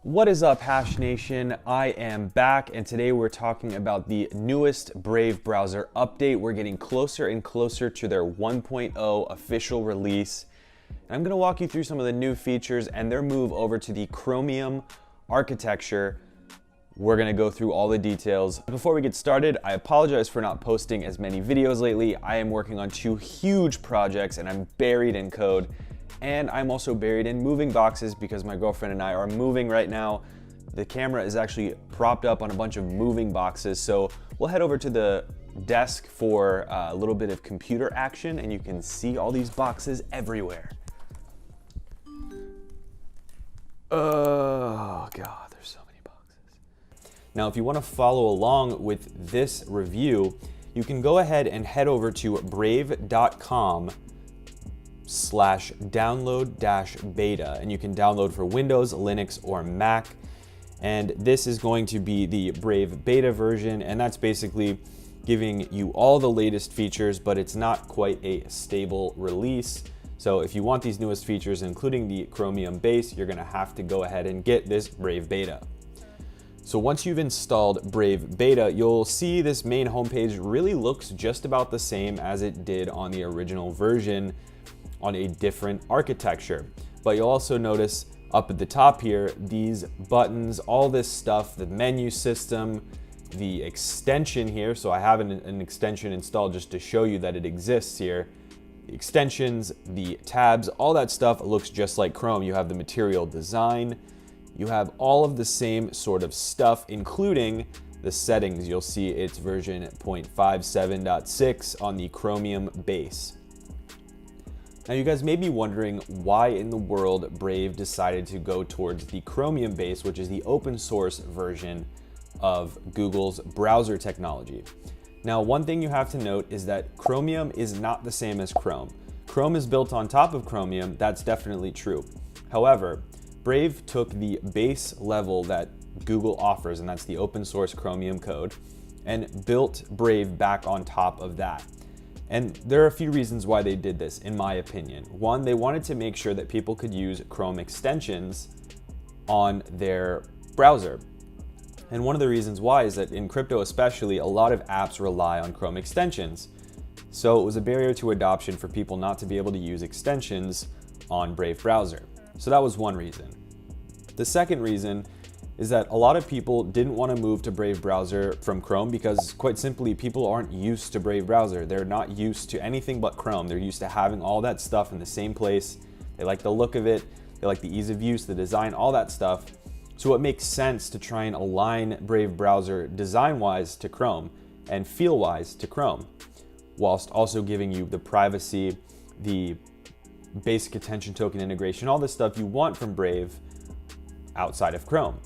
What is up, Hash Nation? I am back, and today we're talking about the newest Brave browser update. We're getting closer and closer to their 1.0 official release. And I'm going to walk you through some of the new features and their move over to the Chromium architecture. We're going to go through all the details. Before we get started, I apologize for not posting as many videos lately. I am working on 2 huge projects and I'm buried in code. And I'm also buried in moving boxes because my girlfriend and I are moving right now. The camera is actually propped up on a bunch of moving boxes. So we'll head over to the desk for a little bit of computer action, and you can see all these boxes everywhere. Oh God, there's so many boxes. Now, if you want to follow along with this review, you can go ahead and head over to brave.com/download-beta, and you can download for Windows, Linux, or Mac. And this is going to be the Brave beta version, and that's basically giving you all the latest features, but it's not quite a stable release. So if you want these newest features, including the Chromium base, you're gonna have to go ahead and get this Brave beta. So once you've installed Brave beta, you'll see this main homepage really looks just about the same as it did on the original version, on a different architecture. But you'll also notice up at the top here, these buttons, all this stuff, the menu system, the extension here. So I have an extension installed just to show you that it exists here. The extensions, the tabs, all that stuff looks just like Chrome. You have the material design, you have all of the same sort of stuff, including the settings. You'll see it's version 0.57.6 on the Chromium base. Now you guys may be wondering why in the world Brave decided to go towards the Chromium base, which is the open source version of Google's browser technology. Now, one thing you have to note is that Chromium is not the same as Chrome. Chrome is built on top of Chromium, that's definitely true. However, Brave took the base level that Google offers, and that's the open source Chromium code, and built Brave back on top of that. And there are a few reasons why they did this, in my opinion. One, they wanted to make sure that people could use Chrome extensions on their browser. And one of the reasons why is that in crypto especially, a lot of apps rely on Chrome extensions. So it was a barrier to adoption for people not to be able to use extensions on Brave browser. So that was one reason. The second reason is that a lot of people didn't want to move to Brave browser from Chrome because, quite simply, people aren't used to Brave browser. They're not used to anything but Chrome. They're used to having all that stuff in the same place. They like the look of it. They like the ease of use, the design, all that stuff. So it makes sense to try and align Brave browser design-wise to Chrome and feel-wise to Chrome, whilst also giving you the privacy, the basic attention token integration, all the stuff you want from Brave outside of Chrome.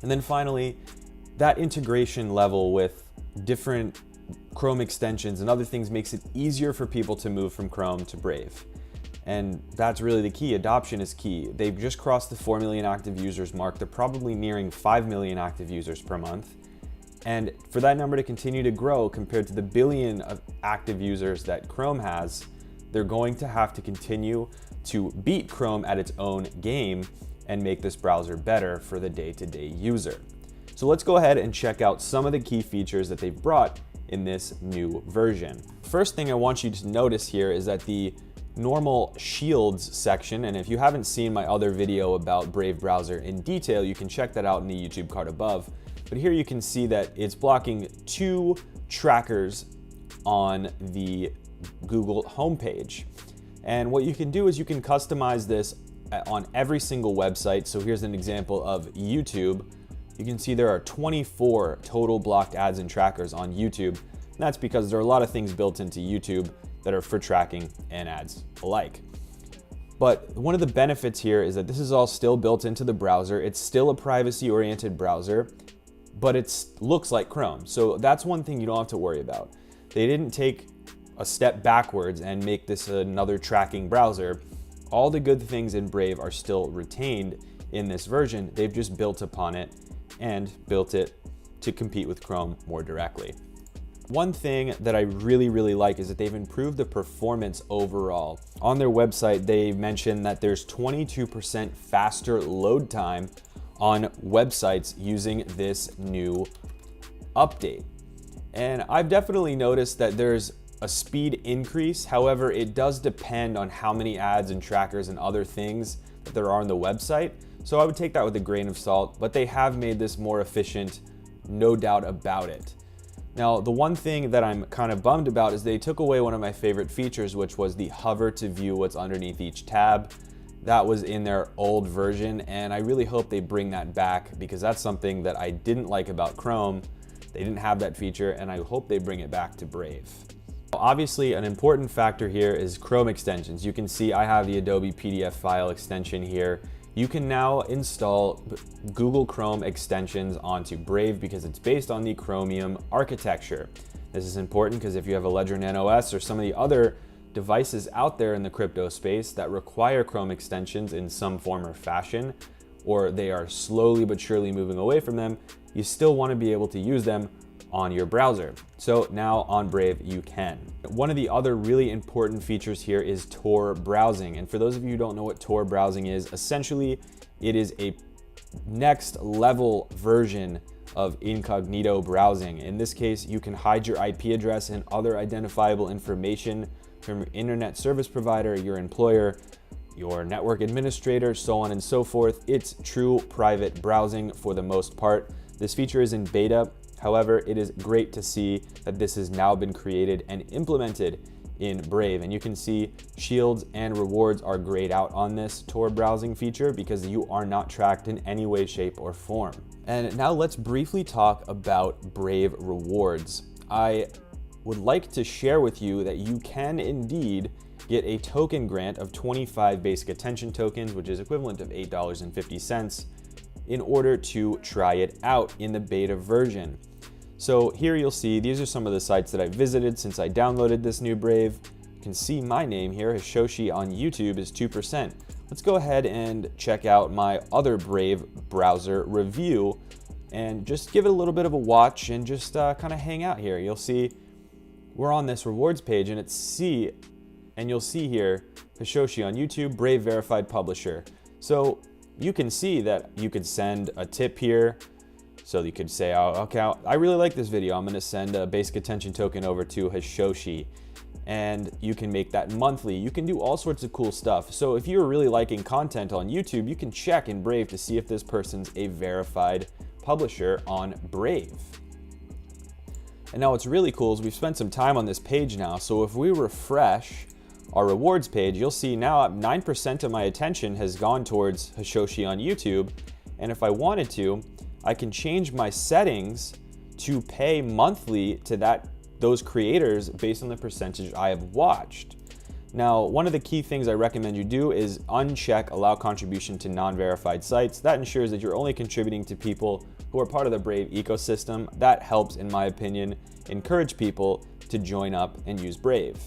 And then finally, that integration level with different Chrome extensions and other things makes it easier for people to move from Chrome to Brave. And that's really the key. Adoption is key. They've just crossed the 4 million active users mark. They're probably nearing 5 million active users per month. And for that number to continue to grow compared to the billion of active users that Chrome has, they're going to have to continue to beat Chrome at its own game and make this browser better for the day-to-day user. So let's go ahead and check out some of the key features that they've brought in this new version. First thing I want you to notice here is that the normal shields section, and if you haven't seen my other video about Brave browser in detail, you can check that out in the YouTube card above. But here you can see that it's blocking 2 trackers on the Google homepage. And what you can do is you can customize this on every single website. So here's an example of YouTube. You can see there are 24 total blocked ads and trackers on YouTube. And that's because there are a lot of things built into YouTube that are for tracking and ads alike. But one of the benefits here is that this is all still built into the browser. It's still a privacy-oriented browser, but it looks like Chrome. So that's one thing you don't have to worry about. They didn't take a step backwards and make this another tracking browser. All the good things in Brave are still retained in this version. They've just built upon it and built it to compete with Chrome more directly. One thing that I really like is that they've improved the performance overall. On their website, they mentioned that there's 22% faster load time on websites using this new update. And I've definitely noticed that there's a speed increase. However, it does depend on how many ads and trackers and other things that there are on the website. So I would take that with a grain of salt, but they have made this more efficient, no doubt about it. Now, the one thing that I'm kind of bummed about is they took away one of my favorite features, which was the hover to view what's underneath each tab. That was in their old version, and I really hope they bring that back because that's something that I didn't like about Chrome. They didn't have that feature, and I hope they bring it back to Brave. Obviously, an important factor here is Chrome extensions. You can see I have the Adobe PDF file extension here. You can now install Google Chrome extensions onto Brave because it's based on the Chromium architecture. This is important because if you have a Ledger Nano S or some of the other devices out there in the crypto space that require Chrome extensions in some form or fashion, or they are slowly but surely moving away from them, you still want to be able to use them on your browser. So now on Brave, you can. One of the other really important features here is Tor browsing. And for those of you who don't know what Tor browsing is, essentially it is a next level version of incognito browsing. In this case, you can hide your IP address and other identifiable information from your internet service provider, your employer, your network administrator, so on and so forth. It's true private browsing for the most part. This feature is in beta. However, it is great to see that this has now been created and implemented in Brave. And you can see shields and rewards are grayed out on this Tor browsing feature because you are not tracked in any way, shape, or form. And now let's briefly talk about Brave rewards. I would like to share with you that you can indeed get a token grant of 25 basic attention tokens, which is equivalent of $8.50 in order to try it out in the beta version. So here you'll see, these are some of the sites that I visited since I downloaded this new Brave. You can see my name here, Hishoshi on YouTube is 2%. Let's go ahead and check out my other Brave browser review and just give it a little bit of a watch and just kind of hang out here. You'll see we're on this rewards page and you'll see here, Hishoshi on YouTube, Brave verified publisher. So you can see that you could send a tip here. So you could say, oh, okay, I really like this video. I'm gonna send a basic attention token over to Hishoshi. And you can make that monthly. You can do all sorts of cool stuff. So if you're really liking content on YouTube, you can check in Brave to see if this person's a verified publisher on Brave. And now what's really cool is we've spent some time on this page now. So if we refresh our rewards page, you'll see now 9% of my attention has gone towards Hishoshi on YouTube. And if I wanted to, I can change my settings to pay monthly to those creators based on the percentage I have watched. Now, one of the key things I recommend you do is uncheck allow contribution to non-verified sites. That ensures that you're only contributing to people who are part of the Brave ecosystem. That helps, in my opinion, encourage people to join up and use Brave.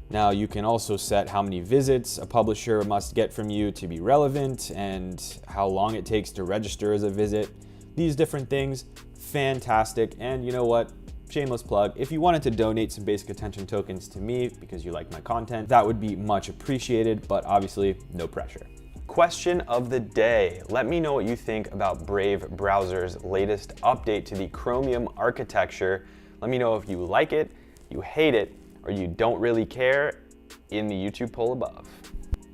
Now you can also set how many visits a publisher must get from you to be relevant and how long it takes to register as a visit. These different things, fantastic. And you know what? Shameless plug, if you wanted to donate some basic attention tokens to me because you like my content, that would be much appreciated, but obviously no pressure. Question of the day. Let me know what you think about Brave Browser's latest update to the Chromium architecture. Let me know if you like it, you hate it, or you don't really care in the YouTube poll above.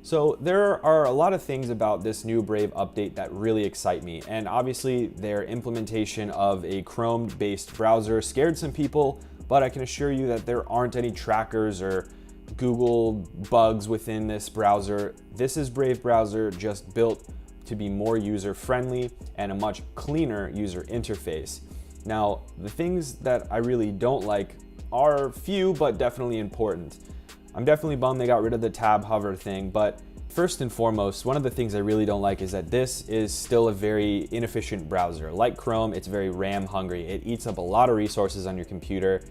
So there are a lot of things about this new Brave update that really excite me. And obviously their implementation of a Chrome-based browser scared some people, but I can assure you that there aren't any trackers or Google bugs within this browser. This is Brave Browser, just built to be more user-friendly and a much cleaner user interface. Now, the things that I really don't like are few, but definitely important. I'm definitely bummed they got rid of the tab hover thing, but first and foremost, one of the things I really don't like is that this is still a very inefficient browser. Like Chrome, it's very RAM hungry. It eats up a lot of resources on your computer,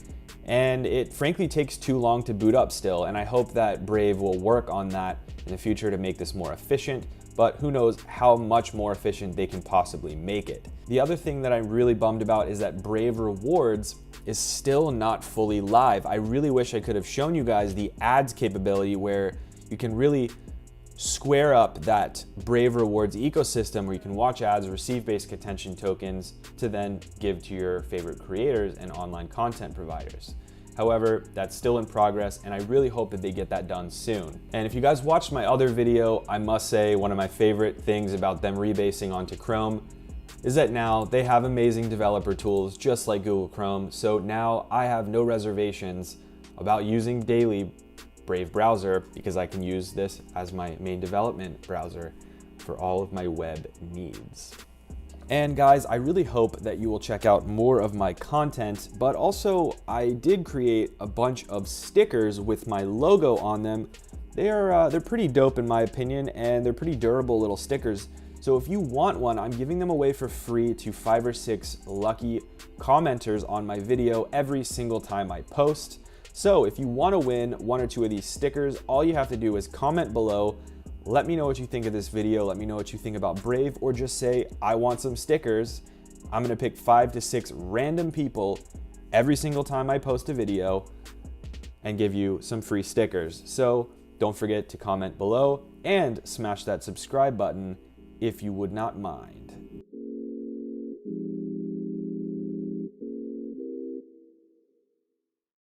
and it frankly takes too long to boot up still, and I hope that Brave will work on that in the future to make this more efficient, but who knows how much more efficient they can possibly make it. The other thing that I'm really bummed about is that Brave Rewards is still not fully live. I really wish I could have shown you guys the ads capability where you can really square up that Brave Rewards ecosystem where you can watch ads, receive basic attention tokens to then give to your favorite creators and online content providers. However, that's still in progress, and I really hope that they get that done soon. And if you guys watched my other video, I must say one of my favorite things about them rebasing onto Chrome is that now they have amazing developer tools just like Google Chrome. So now I have no reservations about using daily Brave browser because I can use this as my main development browser for all of my web needs. And guys, I really hope that you will check out more of my content, but also I did create a bunch of stickers with my logo on them. They're pretty dope in my opinion, and they're pretty durable little stickers. So if you want one, I'm giving them away for free to 5 or 6 lucky commenters on my video every single time I post. So if you want to win 1 or 2 of these stickers, all you have to do is comment below. Let me know what you think of this video. Let me know what you think about Brave, or just say, I want some stickers. I'm gonna pick 5 to 6 random people every single time I post a video and give you some free stickers. So don't forget to comment below and smash that subscribe button if you would not mind.